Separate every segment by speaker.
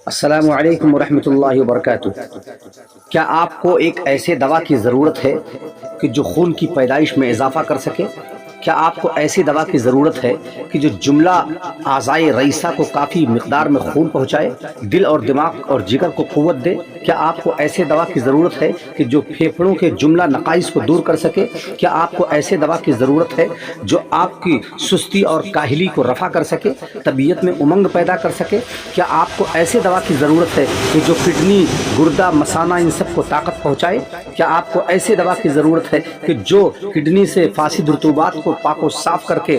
Speaker 1: السلام علیکم ورحمۃ اللہ وبرکاتہ۔ کیا آپ کو ایک ایسے دوا کی ضرورت ہے کہ جو خون کی پیدائش میں اضافہ کر سکے؟ کیا آپ کو ایسی دوا کی ضرورت ہے کہ جو جملہ اعضائے رئیسہ کو کافی مقدار میں خون پہنچائے، دل اور دماغ اور جگر کو قوت دے؟ کیا آپ کو ایسے دوا کی ضرورت ہے کہ جو پھیپھڑوں کے جملہ نقائص کو دور کر سکے؟ کیا آپ کو ایسے دوا کی ضرورت ہے جو آپ کی سستی اور کاہلی کو رفع کر سکے، طبیعت میں امنگ پیدا کر سکے؟ کیا آپ کو ایسے دوا کی ضرورت ہے کہ جو کڈنی، گردہ، مثانہ ان سب کو طاقت پہنچائے؟ کیا آپ کو ایسے دوا کی ضرورت ہے کہ جو کڈنی سے فاسد رطوبات کو پاک و صاف کر کے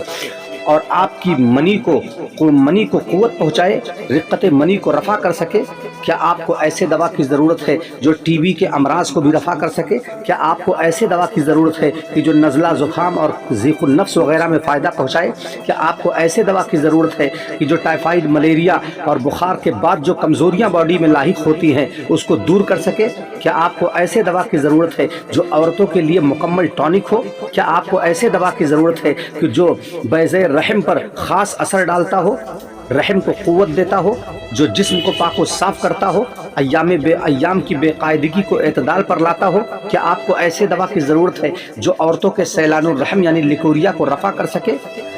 Speaker 1: اور آپ کی منی کو قوت پہنچائے، رقت منی کو رفع کر سکے؟ کیا آپ کو ایسے دوا کی ضرورت ہے جو ٹی بی کے امراض کو بھی رفع کر سکے؟ کیا آپ کو ایسے دوا کی ضرورت ہے کہ جو نزلہ، زکام اور ضیق النفس وغیرہ میں فائدہ پہنچائے؟ کیا آپ کو ایسے دوا کی ضرورت ہے کہ جو ٹائیفائڈ، ملیریا اور بخار کے بعد جو کمزوریاں باڈی میں لاحق ہوتی ہیں اس کو دور کر سکے؟ کیا آپ کو ایسے دوا کی ضرورت ہے جو عورتوں کے لیے مکمل ٹونک ہو؟ کیا آپ کو ایسے دوا کی ضرورت ہے کہ جو بیضے رحم پر خاص اثر ڈالتا ہو، رحم کو قوت دیتا ہو، جو جسم کو پاک و صاف کرتا ہو، ایام کی بے قاعدگی کو اعتدال پر لاتا ہو؟ کیا آپ کو ایسے دوا کی ضرورت ہے جو عورتوں کے سیلان الرحم یعنی لیکوریا کو رفع کر سکے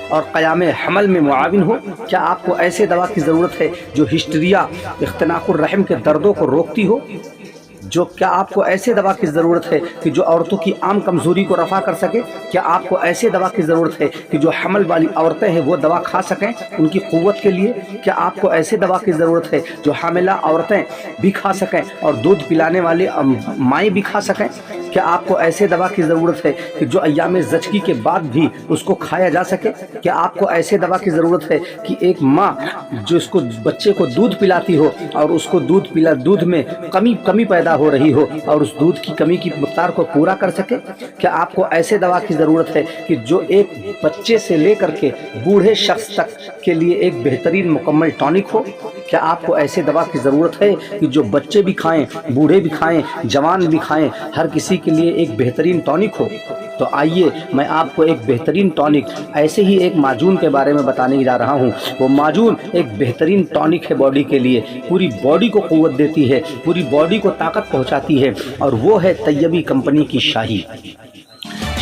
Speaker 1: اور قیام حمل میں معاون ہو؟ کیا آپ کو ایسے دوا کی ضرورت ہے جو ہسٹریا، اختناق الرحم کے دردوں کو روکتی ہو؟ کیا آپ کو ایسے دوا کی ضرورت ہے کہ جو عورتوں کی عام کمزوری کو رفع کر سکے؟ کیا آپ کو ایسے دوا کی ضرورت ہے کہ جو حمل والی عورتیں ہیں وہ دوا کھا سکیں ان کی قوت کے لیے؟ کیا آپ کو ایسے دوا کی ضرورت ہے جو حاملہ عورتیں بھی کھا سکیں اور دودھ پلانے والے مائیں بھی کھا سکیں؟ کیا آپ کو ایسے دوا کی ضرورت ہے کہ جو ایام زچگی کے بعد بھی اس کو کھایا جا سکے؟ کیا آپ کو ایسے دوا کی ضرورت ہے کہ ایک ماں جو اس کو بچے کو دودھ پلاتی ہو اور اس کو دودھ میں کمی پیدا ہو رہی ہو اور اس دودھ کی کمی کی مقدار کو پورا کر سکے؟ کیا آپ کو ایسے دوا کی ضرورت ہے کہ جو ایک بچے سے لے کر کے بوڑھے شخص تک کے لیے ایک بہترین مکمل ٹونک ہو؟ کیا آپ کو ایسے دوا کی ضرورت ہے کہ جو بچے بھی کھائیں، بوڑھے بھی کھائیں، جوان بھی کھائیں، ہر کسی کے لیے ایک بہترین ٹونک ہو؟ تو آئیے میں آپ کو ایک بہترین ٹونک، ایسے ہی ایک معجون کے بارے میں بتانے جا رہا ہوں۔ وہ معجون ایک بہترین ٹونک ہے باڈی کے لیے، پوری باڈی کو قوت دیتی ہے، پوری باڈی کو طاقت پہنچاتی ہے، اور وہ ہے طیبی کمپنی کی شاہی۔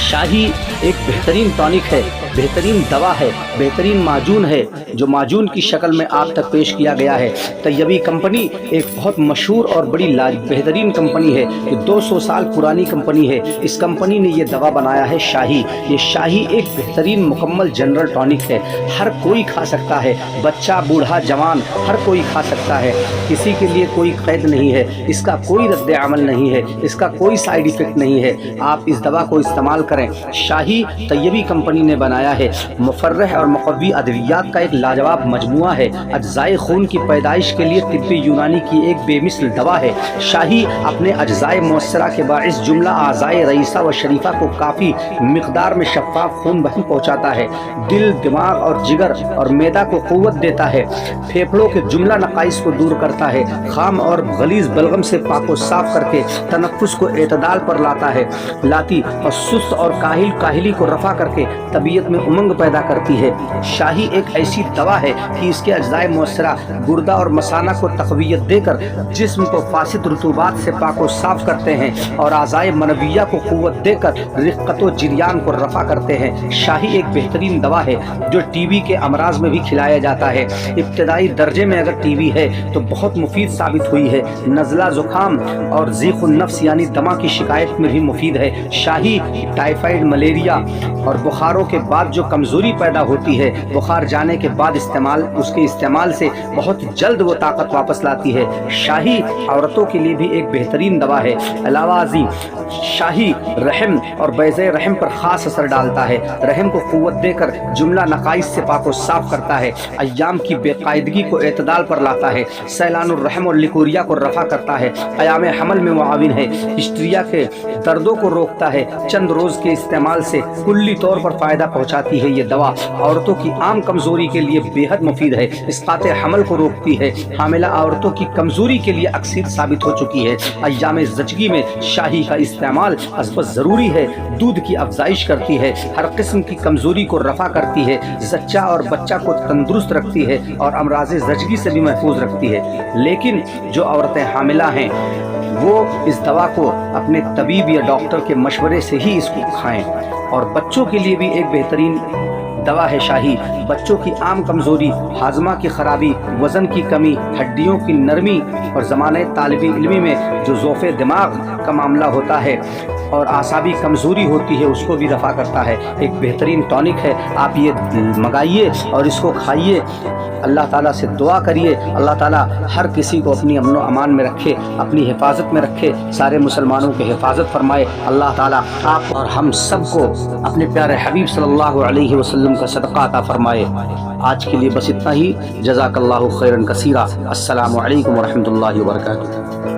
Speaker 1: شاہی ایک بہترین ٹونک ہے، بہترین دوا ہے، بہترین معجون ہے جو معجون کی شکل میں آپ تک پیش کیا گیا ہے۔ طیبی کمپنی ایک بہت مشہور اور بڑی بہترین کمپنی ہے، یہ 200 سال پرانی کمپنی ہے۔ اس کمپنی نے یہ دوا بنایا ہے شاہی۔ یہ شاہی ایک بہترین مکمل جنرل ٹونک ہے، ہر کوئی کھا سکتا ہے، بچہ، بوڑھا، جوان، ہر کوئی کھا سکتا ہے، کسی کے لیے کوئی قید نہیں ہے، اس کا کوئی رد عمل نہیں ہے، اس کا کوئی سائیڈ ایفیکٹ نہیں ہے۔ آپ اس دوا کو استعمال کریں۔ شاہی طیبی کمپنی نے بنایا ہے، مفرح اور مقوی ادویات کا ایک لاجواب مجموعہ ہے، اجزائے خون کی پیدائش کے لیے طب یونانی کی ایک بے مثل دوا ہے۔ شاہی اپنے اجزائے مؤثرہ کے باعث جملہ اعضائے رئیسہ و شریفہ کو کافی مقدار میں شفاف خون بہن پہنچاتا ہے، دل، دماغ اور جگر اور معدہ کو قوت دیتا ہے، پھیپھڑوں کے جملہ نقائص کو دور کرتا ہے، خام اور غلیظ بلغم سے پاک و صاف کر کے تنفس کو اعتدال پر لاتی اور سست اور کاہلی کو رفع کر کے طبیعت میں امنگ پیدا کرتی ہے۔ شاہی ایک ایسی دوا ہے کہ اس کے اجزائے مؤثرہ گردہ اور مثانہ کو تقویت دے کر جسم کو فاسد رطوبات سے پاک و صاف کرتے ہیں اور اعضائے منویہ کو قوت دے کر رقت و جریان کو رفع کرتے ہیں۔ شاہی ایک بہترین دوا ہے جو ٹی بی کے امراض میں بھی کھلایا جاتا ہے۔ ابتدائی درجے میں اگر ٹی بی ہے تو بہت مفید ثابت ہوئی ہے، نزلہ، زکام اور ضیق النفس یعنی دمہ کی شکایت میں بھی مفید ہے۔ شاہی ٹائیفائڈ، ملیریا اور بخاروں کے بعد جو کمزوری پیدا ہوتی ہے، بخار جانے کے بعد اس کے استعمال سے بہت جلد وہ طاقت واپس لاتی ہے۔ شاہی عورتوں کے لیے بھی ایک بہترین دوا ہے۔ علاوہ ازیں شاہی رحم اور بیضے رحم پر خاص اثر ڈالتا ہے، رحم کو قوت دے کر جملہ نقائص سے پاک و صاف کرتا ہے، ایام کی بے قاعدگی کو اعتدال پر لاتا ہے، سیلان الرحم اور لیکوریا کو رفع کرتا ہے، قیام حمل میں معاون ہے، ہسٹریا کے دردوں کو روکتا ہے، چند روز کے استعمال سے کلی طور پر فائدہ پہنچاتی ہے۔ یہ دوا عورتوں کی عام کمزوری کے لیے بے حد مفید ہے، اسقاط حمل کو روکتی ہے، حاملہ عورتوں کی کمزوری کے لیے اکثر ثابت ہو چکی ہے۔ ایام زچگی میں شاہی کا استعمال استعمال ازبت ضروری ہے، دودھ کی افزائش کرتی ہے، ہر قسم کی کمزوری کو رفع کرتی ہے، زچہ اور بچہ کو تندرست رکھتی ہے اور امراض زچگی سے بھی محفوظ رکھتی ہے۔ لیکن جو عورتیں حاملہ ہیں وہ اس دوا کو اپنے طبیب یا ڈاکٹر کے مشورے سے ہی اس کو کھائیں۔ اور بچوں کے لیے بھی ایک بہترین دوا ہے شاہی۔ بچوں کی عام کمزوری، ہاضمہ کی خرابی، وزن کی کمی، ہڈیوں کی نرمی اور زمانہ طالب علمی میں جو ذوف دماغ کا معاملہ ہوتا ہے اور اعصابی کمزوری ہوتی ہے، اس کو بھی رفع کرتا ہے۔ ایک بہترین ٹونک ہے، آپ یہ منگائیے اور اس کو کھائیے۔ اللہ تعالیٰ سے دعا کریے، اللہ تعالیٰ ہر کسی کو اپنی امن و امان میں رکھے، اپنی حفاظت میں رکھے، سارے مسلمانوں کی حفاظت فرمائے۔ اللہ تعالیٰ آپ اور ہم سب کو اپنے پیارے حبیب صلی اللہ علیہ وسلم کا صدقہ عطا فرمائے۔ آج کے لیے بس اتنا ہی۔ جزاک اللہ خیرا کثیرا۔ السلام علیکم ورحمۃ اللہ وبرکاتہ۔